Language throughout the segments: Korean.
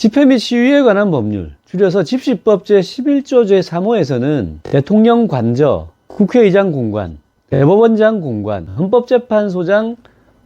집회 및 시위에 관한 법률, 줄여서 집시법 제11조 제3호에서는 대통령 관저, 국회의장 공관, 대법원장 공관, 헌법재판소장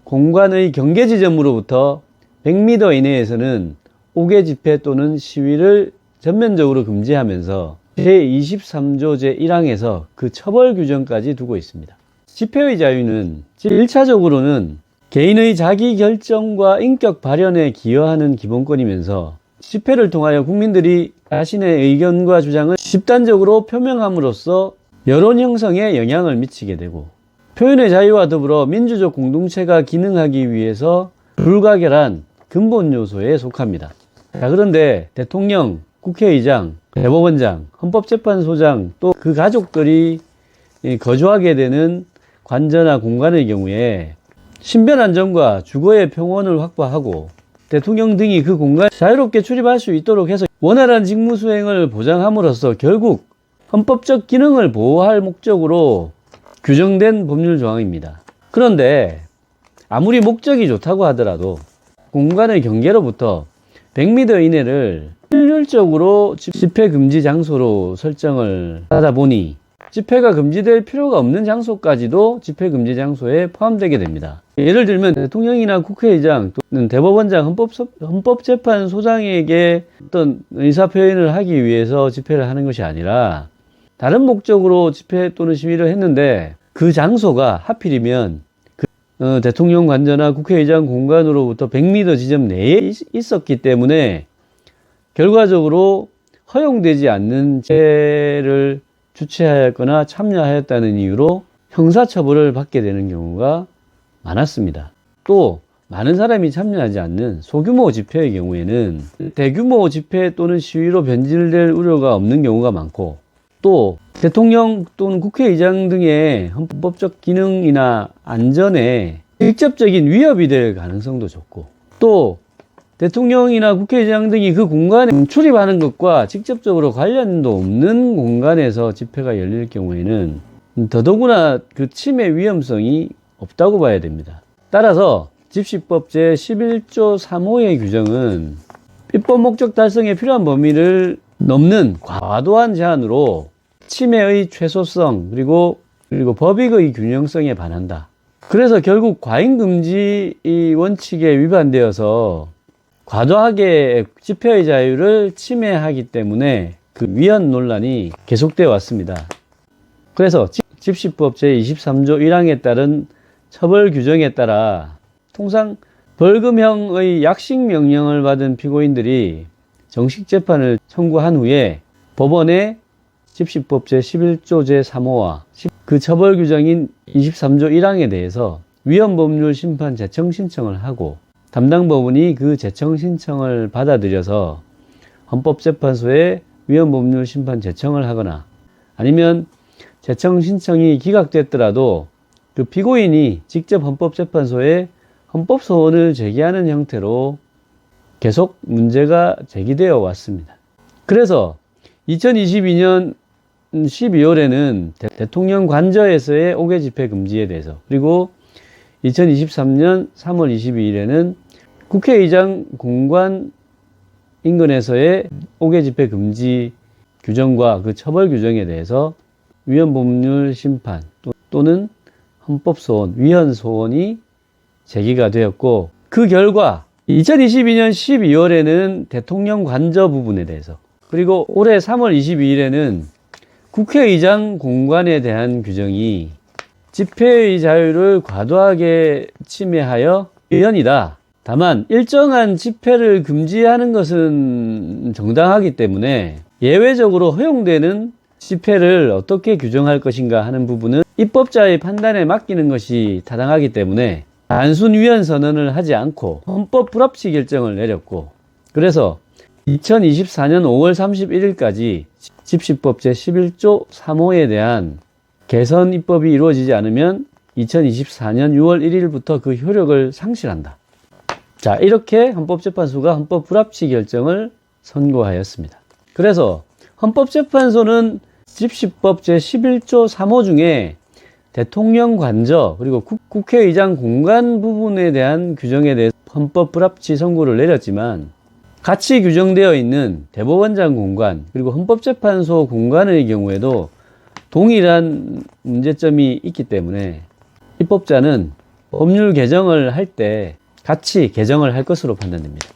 공관의 경계지점으로부터 100m 이내에서는 옥외 집회 또는 시위를 전면적으로 금지하면서 제23조 제1항에서 그 처벌 규정까지 두고 있습니다. 집회의 자유는 1차적으로는 개인의 자기 결정과 인격 발현에 기여하는 기본권이면서 집회를 통하여 국민들이 자신의 의견과 주장을 집단적으로 표명함으로써 여론 형성에 영향을 미치게 되고, 표현의 자유와 더불어 민주적 공동체가 기능하기 위해서 불가결한 근본 요소에 속합니다. 자, 그런데 대통령, 국회의장, 대법원장, 헌법재판소장, 또 그 가족들이 거주하게 되는 관저나 공간의 경우에 신변 안전과 주거의 평온을 확보하고 대통령 등이 그 공간에 자유롭게 출입할 수 있도록 해서 원활한 직무 수행을 보장함으로써 결국 헌법적 기능을 보호할 목적으로 규정된 법률 조항입니다. 그런데 아무리 목적이 좋다고 하더라도 공간의 경계로부터 100m 이내를 일률적으로 집회 금지 장소로 설정을 하다 보니 집회가 금지될 필요가 없는 장소까지도 집회 금지 장소에 포함되게 됩니다. 예를 들면 대통령이나 국회의장 또는 대법원장, 헌법재판소장에게 어떤 의사표현을 하기 위해서 집회를 하는 것이 아니라 다른 목적으로 집회 또는 시위를 했는데 그 장소가 하필이면 대통령 관저나 국회의장 공간으로부터 100m 지점 내에 있었기 때문에 결과적으로 허용되지 않는 집회를 주최하였거나 참여하였다는 이유로 형사처벌을 받게 되는 경우가 많았습니다. 또 많은 사람이 참여하지 않는 소규모 집회의 경우에는 대규모 집회 또는 시위로 변질될 우려가 없는 경우가 많고, 또 대통령 또는 국회의장 등의 헌법적 기능이나 안전에 직접적인 위협이 될 가능성도 적고, 또 대통령이나 국회의장 등이 그 공간에 출입하는 것과 직접적으로 관련도 없는 공간에서 집회가 열릴 경우에는 더더구나 그 침해 위험성이 없다고 봐야 됩니다. 따라서 집시법 제11조 3호의 규정은 입법 목적 달성에 필요한 범위를 넘는 과도한 제한으로 침해의 최소성 그리고 법익의 균형성에 반한다. 그래서 결국 과잉금지 원칙에 위반되어서 과도하게 집회의 자유를 침해하기 때문에 그 위헌 논란이 계속되어 왔습니다. 그래서 집시법 제23조 1항에 따른 처벌 규정에 따라 통상 벌금형의 약식 명령을 받은 피고인들이 정식 재판을 청구한 후에 법원에 집시법 제11조 제3호와 그 처벌 규정인 23조 1항에 대해서 위헌법률 심판 재청 신청을 하고, 담당 법원이 그 재청 신청을 받아들여서 헌법재판소에 위헌법률 심판 재청을 하거나, 아니면 재청 신청이 기각됐더라도 그 피고인이 직접 헌법재판소에 헌법소원을 제기하는 형태로 계속 문제가 제기되어 왔습니다. 그래서 2022년 12월에는 대통령 관저에서의 옥외 집회 금지에 대해서, 그리고 2023년 3월 22일에는 국회의장 공관 인근에서의 옥외 집회 금지 규정과 그 처벌 규정에 대해서 위헌법률 심판 또는 헌법소원, 위헌소원이 제기가 되었고, 그 결과 2022년 12월에는 대통령 관저 부분에 대해서, 그리고 올해 3월 22일에는 국회의장 공관에 대한 규정이 집회의 자유를 과도하게 침해하여 위헌이다. 다만 일정한 집회를 금지하는 것은 정당하기 때문에 예외적으로 허용되는 집회를 어떻게 규정할 것인가 하는 부분은 입법자의 판단에 맡기는 것이 타당하기 때문에 단순 위헌 선언을 하지 않고 헌법 불합치 결정을 내렸고, 그래서 2024년 5월 31일까지 집시법 제11조 3호에 대한 개선 입법이 이루어지지 않으면 2024년 6월 1일부터 그 효력을 상실한다. 자, 이렇게 헌법재판소가 헌법 불합치 결정을 선고하였습니다. 그래서 헌법재판소는 집시법 제11조 3호 중에 대통령 관저 그리고 국회의장 공간 부분에 대한 규정에 대해 헌법 불합치 선고를 내렸지만, 같이 규정되어 있는 대법원장 공관 그리고 헌법재판소 공관의 경우에도 동일한 문제점이 있기 때문에 입법자는 법률 개정을 할 때 같이 개정을 할 것으로 판단됩니다.